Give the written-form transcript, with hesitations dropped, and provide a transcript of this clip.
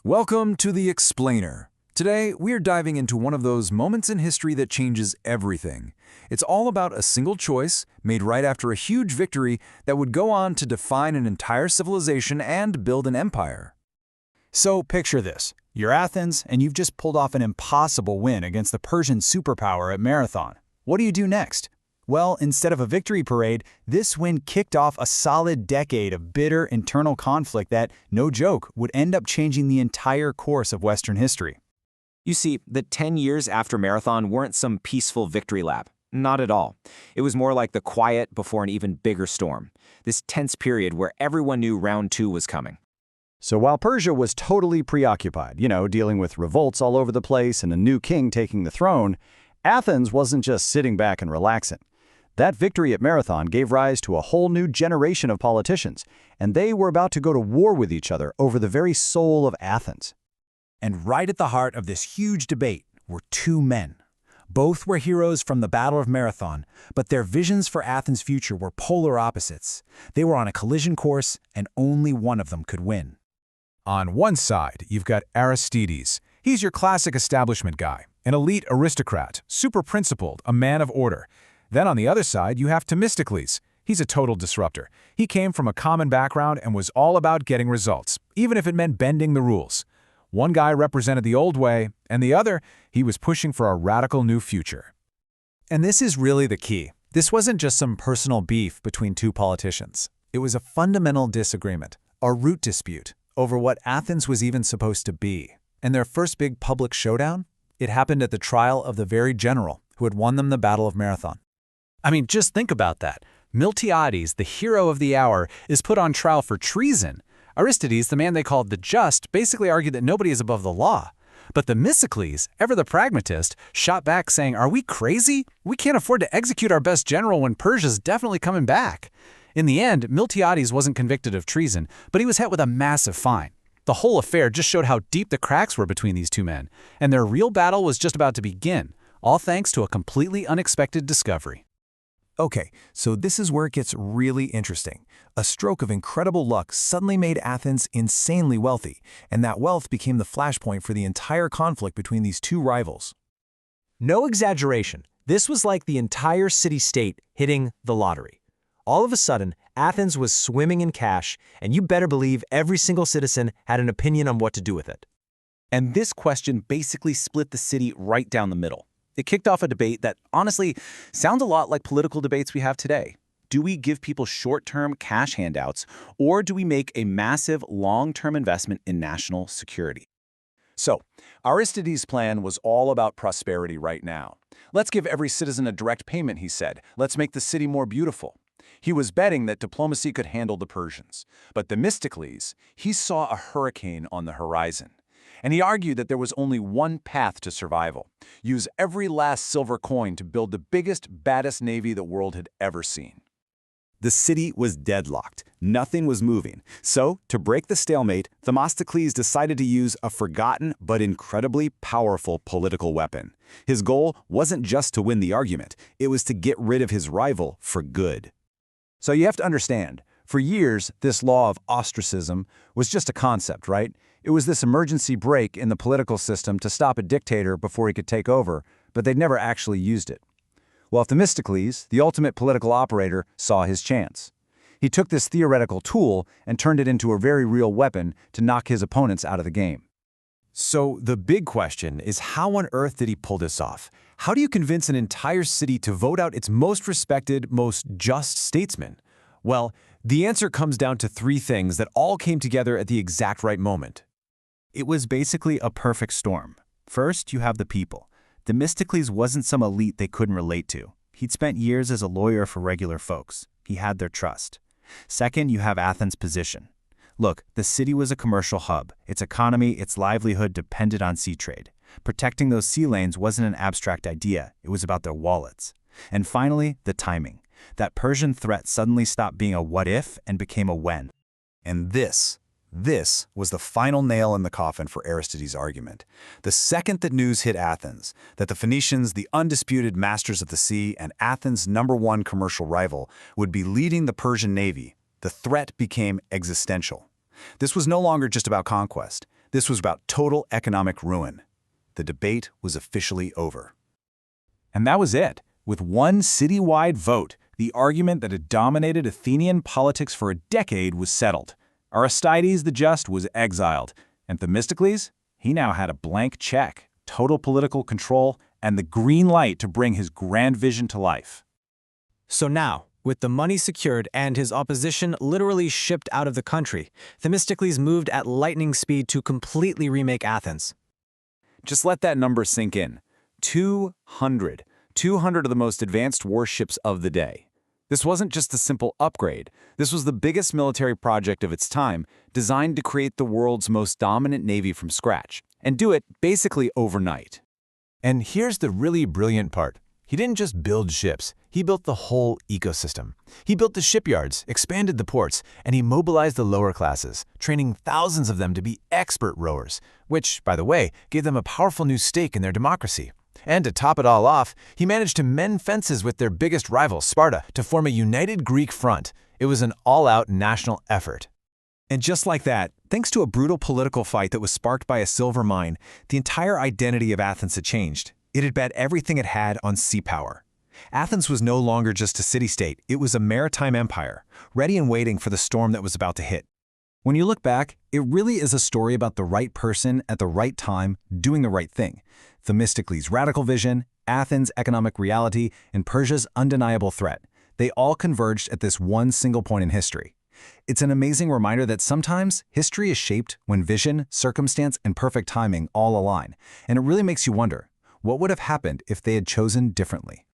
Welcome to The Explainer. Today, we're diving into one of those moments in history that changes everything. It's all about a single choice made right after a huge victory that would go on to define an entire civilization and build an empire. So picture this. You're Athens, and you've just pulled off an impossible win against the Persian superpower at Marathon. What do you do next? Well, instead of a victory parade, this win kicked off a solid decade of bitter internal conflict that, no joke, would end up changing the entire course of Western history. You see, the 10 years after Marathon weren't some peaceful victory lap. Not at all. It was more like the quiet before an even bigger storm. This tense period where everyone knew round two was coming. So while Persia was totally preoccupied, dealing with revolts all over the place and a new king taking the throne, Athens wasn't just sitting back and relaxing. That victory at Marathon gave rise to a whole new generation of politicians, and they were about to go to war with each other over the very soul of Athens. And right at the heart of this huge debate were two men. Both were heroes from the Battle of Marathon, but their visions for Athens' future were polar opposites. They were on a collision course, and only one of them could win. On one side, you've got Aristides. He's your classic establishment guy, an elite aristocrat, super principled, a man of order. Then on the other side, you have Themistocles. He's a total disruptor. He came from a common background and was all about getting results, even if it meant bending the rules. One guy represented the old way, and the other, he was pushing for a radical new future. And this is really the key. This wasn't just some personal beef between two politicians. It was a fundamental disagreement, a root dispute, over what Athens was even supposed to be. And their first big public showdown? It happened at the trial of the very general who had won them the Battle of Marathon. I mean, just think about that. Miltiades, the hero of the hour, is put on trial for treason. Aristides, the man they called the just, basically argued that nobody is above the law. But Themistocles, ever the pragmatist, shot back saying, "Are we crazy? We can't afford to execute our best general when Persia's definitely coming back." In the end, Miltiades wasn't convicted of treason, but he was hit with a massive fine. The whole affair just showed how deep the cracks were between these two men, and their real battle was just about to begin, all thanks to a completely unexpected discovery. Okay, so this is where it gets really interesting. A stroke of incredible luck suddenly made Athens insanely wealthy, and that wealth became the flashpoint for the entire conflict between these two rivals. No exaggeration. This was like the entire city-state hitting the lottery. All of a sudden, Athens was swimming in cash, and you better believe every single citizen had an opinion on what to do with it. And this question basically split the city right down the middle. It kicked off a debate that, honestly, sounds a lot like political debates we have today. Do we give people short-term cash handouts, or do we make a massive long-term investment in national security? So, Aristides' plan was all about prosperity right now. Let's give every citizen a direct payment, he said. Let's make the city more beautiful. He was betting that diplomacy could handle the Persians. But Themistocles, he saw a hurricane on the horizon. And he argued that there was only one path to survival. Use every last silver coin to build the biggest, baddest navy the world had ever seen. The city was deadlocked. Nothing was moving. So, to break the stalemate, Themistocles decided to use a forgotten but incredibly powerful political weapon. His goal wasn't just to win the argument. It was to get rid of his rival for good. So you have to understand, for years, this law of ostracism was just a concept, right? It was this emergency brake in the political system to stop a dictator before he could take over, but they'd never actually used it. Well, Themistocles, the ultimate political operator, saw his chance. He took this theoretical tool and turned it into a very real weapon to knock his opponents out of the game. So the big question is, how on earth did he pull this off? How do you convince an entire city to vote out its most respected, most just statesman? Well, the answer comes down to three things that all came together at the exact right moment. It was basically a perfect storm. First, you have the people. Themistocles wasn't some elite they couldn't relate to. He'd spent years as a lawyer for regular folks. He had their trust. Second, you have Athens' position. Look, the city was a commercial hub. Its economy, its livelihood depended on sea trade. Protecting those sea lanes wasn't an abstract idea. It was about their wallets. And finally, the timing. That Persian threat suddenly stopped being a what-if and became a when. And this was the final nail in the coffin for Aristides' argument. The second that news hit Athens, that the Phoenicians, the undisputed masters of the sea and Athens' #1 commercial rival, would be leading the Persian navy, the threat became existential. This was no longer just about conquest. This was about total economic ruin. The debate was officially over. And that was it. With one citywide vote, the argument that had dominated Athenian politics for a decade was settled. Aristides the Just was exiled, and Themistocles, he now had a blank check, total political control, and the green light to bring his grand vision to life. So now, with the money secured and his opposition literally shipped out of the country, Themistocles moved at lightning speed to completely remake Athens. Just let that number sink in. 200. 200 of the most advanced warships of the day. This wasn't just a simple upgrade. This was the biggest military project of its time, designed to create the world's most dominant navy from scratch, and do it basically overnight. And here's the really brilliant part. He didn't just build ships, he built the whole ecosystem. He built the shipyards, expanded the ports, and he mobilized the lower classes, training thousands of them to be expert rowers, which, by the way, gave them a powerful new stake in their democracy. And to top it all off, he managed to mend fences with their biggest rival, Sparta, to form a united Greek front. It was an all-out national effort. And just like that, thanks to a brutal political fight that was sparked by a silver mine, the entire identity of Athens had changed. It had bet everything it had on sea power. Athens was no longer just a city-state, it was a maritime empire, ready and waiting for the storm that was about to hit. When you look back, it really is a story about the right person at the right time doing the right thing. Themistocles' radical vision, Athens' economic reality, and Persia's undeniable threat. They all converged at this one single point in history. It's an amazing reminder that sometimes history is shaped when vision, circumstance, and perfect timing all align. And it really makes you wonder, what would have happened if they had chosen differently?